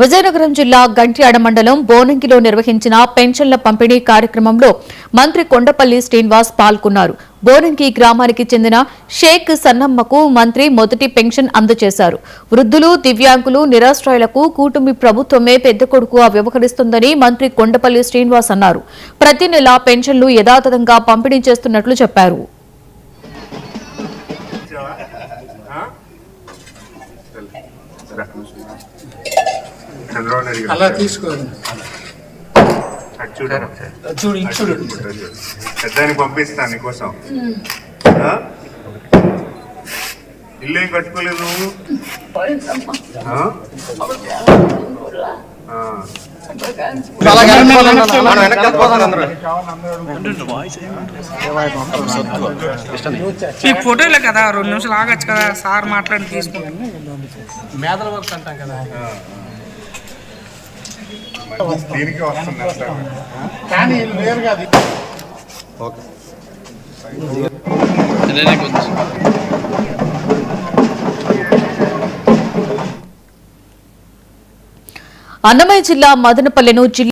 విజయనగరం జిల్లా గంట్యాడ మండలం బోనంగిలో నిర్వహించిన పెన్షన్ల పంపిణీ కార్యక్రమంలో మంత్రి కొండపల్లి శ్రీనివాస్ పాల్గొన్నారు. బోనంగి గ్రామానికి చెందిన షేక్ సన్నమ్మకు మంత్రి మొదటి పెన్షన్ అందజేశారు. వృద్ధులు, దివ్యాంగులు, నిరాశ్రయులకు కూటమి ప్రభుత్వమే పెద్ద కొడుకుగా వ్యవహరిస్తుందని మంత్రి కొండపల్లి శ్రీనివాస్ అన్నారు. ప్రతి నెల పెన్షన్లు యథాతథంగా పంపిణీ చేస్తున్నట్లు చెప్పారు. అలా తీసుకోండి, చూడు పెద్దాన్ని పంపిస్తాను నీకోసం. ఇల్లు ఏం కట్టుకోలేదు నువ్వు? ఈ ఫోటోలే కదా, 2 నిమిషాలు ఆగచ్చు కదా, సార్ మాట్లాడి తీసుకుంటాం. మేదల వర్క్ అంటాం కదా, దీనికి వస్తున్నారు కానీ వేరు కాదు. అన్నమయ్య జిల్లా మదనపల్లెను